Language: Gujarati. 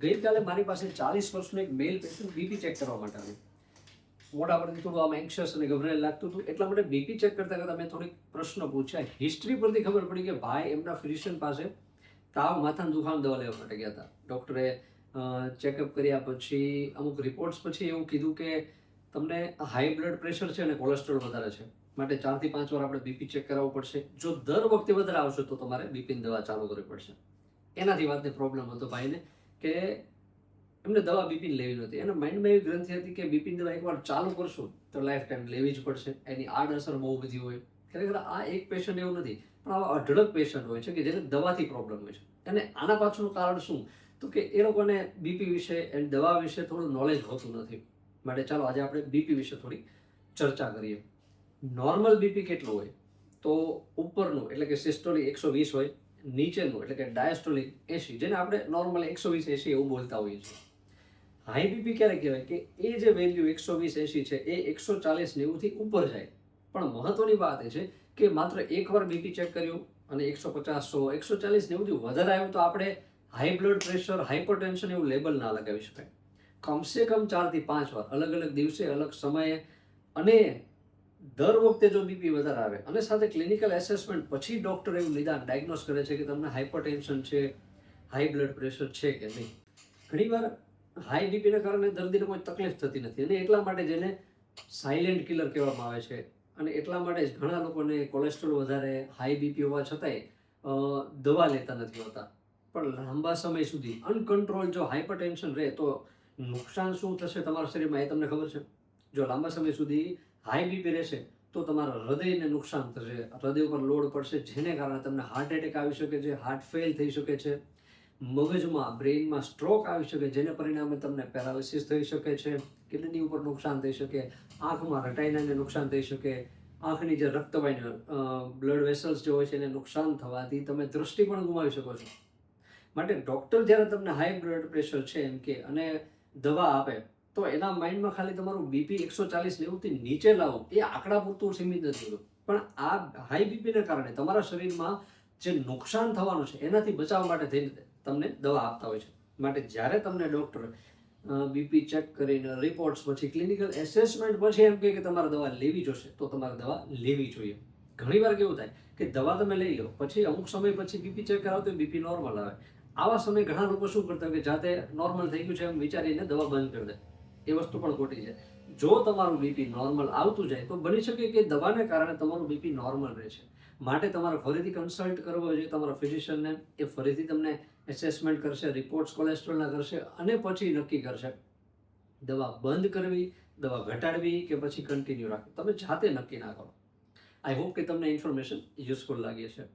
ગઈકાલે મારી પાસે 40 વર્ષનો એક મેલ પેશન્ટ બીપી ચેક કરવા માટે આવ્યો. મોટા પરથી થોડું આમ એન્ક્શિયસ અને ગભરાયેલ લાગતું હતું, એટલા માટે બીપી ચેક કરતા કરતા મેં થોડીક પ્રશ્ન પૂછ્યા. હિસ્ટ્રી પરથી ખબર પડી કે ભાઈ એમના ફિઝિશિયન પાસે તાવ, માથાનો દુખાવાનો દવા લેવા માટે ગયા હતા. ડૉક્ટરે ચેકઅપ કર્યા પછી અમુક રિપોર્ટ્સ પછી એવું કીધું કે તમને હાઈ બ્લડ પ્રેશર છે અને કોલેસ્ટ્રોલ વધારે છે, માટે 4 થી 5 વાર આપણે બીપી ચેક કરાવવું પડશે. જો દર વખતે વધારે આવશે તો તમારે બીપીની દવા ચાલુ કરવી પડશે. એનાથી વાતને પ્રોબ્લેમ હતો ભાઈને કે એમને દવા બીપીની લેવી નહોતી. એના માઇન્ડમાં એવી ગ્રંથિ હતી કે બીપીની દવા એકવાર ચાલુ કરશું તો લાઈફ ટાઈમ લેવી જ પડશે. એની આડઅસર બહુ બધી હોય. ખરેખર આ એક પેશન્ટ એવું નથી, પણ આવા અઢળક પેશન્ટ હોય છે કે જેને દવાથી પ્રોબ્લેમ હોય છે. અને આના પાછળનું કારણ શું, તો કે એ લોકોને બીપી વિશે અને દવા વિશે થોડું નોલેજ હોતું નથી. માટે ચાલો આજે આપણે બીપી વિશે થોડી ચર્ચા કરીએ. નોર્મલ બીપી કેટલું હોય, તો ઉપરનું એટલે કે સિસ્ટોલિક 120 હોય, નીચેનું એટલે કે ડાયસ્ટોલિક 80, જેને આપણે નોર્મલ 120-80 એવું બોલતા હોઈએ છીએ. હાઈ બીપી ક્યારે કહેવાય કે એ જે વેલ્યુ 120-80 છે એ 140-90 થી ઉપર જાય. પણ મહત્વની વાત એ છે કે માત્ર એકવાર બીપી ચેક કર્યું અને 150-100, 140-90 થી વધારે આવ્યું તો આપણે હાઈ બ્લડ પ્રેશર, હાઇપરટેન્શન એવું લેબલ ના લગાવી શકાય. કમસે કમ 4 થી 5 વાર અલગ અલગ દિવસે, અલગ સમયે અને દર વખતે જો બીપી વધારે આવે અને સાથે ક્લિનિકલ એસેસમેન્ટ પછી ડૉક્ટર એવું નિદાન ડાયગ્નોસ કરે છે કે તમને હાઇપરટેન્શન છે, હાઈ બ્લડ પ્રેશર છે કે નહીં. ઘણીવાર હાઈ બીપીના કારણે દર્દીને કોઈ તકલીફ થતી નથી અને એટલા માટે જેને સાયલેન્ટ કિલર કહેવામાં આવે છે. અને એટલા માટે જ ઘણા લોકોને કોલેસ્ટ્રોલ વધારે, હાઈ બીપી હોવા છતાંય દવા લેતા નથી હોતા. પણ લાંબા સમય સુધી અનકન્ટ્રોલ જો હાઇપરટેન્શન રહે તો નુકસાન શું થશે તમારા શરીરમાં એ તમને ખબર છે? જો લાંબા સમય સુધી હાઈ બીપી રહેશે તો તમારા હૃદયને નુકસાન થશે, હૃદય ઉપર લોડ પડશે, જેને કારણે તમને હાર્ટ એટેક આવી શકે છે, હાર્ટ ફેલ થઈ શકે છે, મગજમાં, બ્રેઇનમાં સ્ટ્રોક આવી શકે, જેને પરિણામે તમને પેરાલિસિસ થઈ શકે છે, કિડની ઉપર નુકસાન થઈ શકે, આંખમાં રેટિનાને નુકસાન થઈ શકે, આંખની જે રક્તવાહિની બ્લડ વેસલ્સ જે હોય છે એને નુકસાન થવાથી તમે દૃષ્ટિ પણ ગુમાવી શકો છો. માટે ડૉક્ટર જ્યારે તમને હાઈ બ્લડ પ્રેશર છે એમ કે અને દવા આપે તો એના માઇન્ડમાં ખાલી તમારું બીપી 140-90 થી નીચે લાવો એ આંકડા પૂરતું સીમિત નથી હોતું. પણ આ હાઈ બીપીને કારણે તમારા શરીરમાં જે નુકસાન થવાનું છે એનાથી બચાવવા માટે થઈને તમને દવા આપતા હોય છે. માટે જ્યારે તમને ડૉક્ટર બીપી ચેક કરીને રિપોર્ટ્સ પછી ક્લિનિકલ એસેસમેન્ટ પછી એમ કહે કે તમારે દવા લેવી જોશે તો તમારે દવા લેવી જોઈએ. ઘણીવાર કેવું થાય કે દવા તમે લઈ લો પછી અમુક સમય પછી બીપી ચેક કરાવો તો બીપી નોર્મલ આવે. આવા સમયે ઘણા લોકો શું કરતા હોય કે જાતે નોર્મલ થઈ ગયું છે એમ વિચારીને દવા બંધ કરી દે. એ વસ્તુ પણ ખોટી છે. જો તમારું બીપી નોર્મલ આવતું જાય તો બની શકે કે દવાને કારણે તમારું બીપી નોર્મલ રહે છે. માટે તમારે ફરીથી કન્સલ્ટ કરવો જોઈએ તમારા ફિઝિશિયનને. એ ફરીથી તમને એસેસમેન્ટ કરશે, રિપોર્ટ્સ કોલેસ્ટ્રોલના કરશે અને પછી નક્કી કરશે દવા બંધ કરવી, દવા ઘટાડવી કે પછી કન્ટિન્યુ રાખવી. તમે જાતે નક્કી ના કરો. આઈ હોપ કે તમને ઇન્ફોર્મેશન યુઝફુલ લાગી હશે.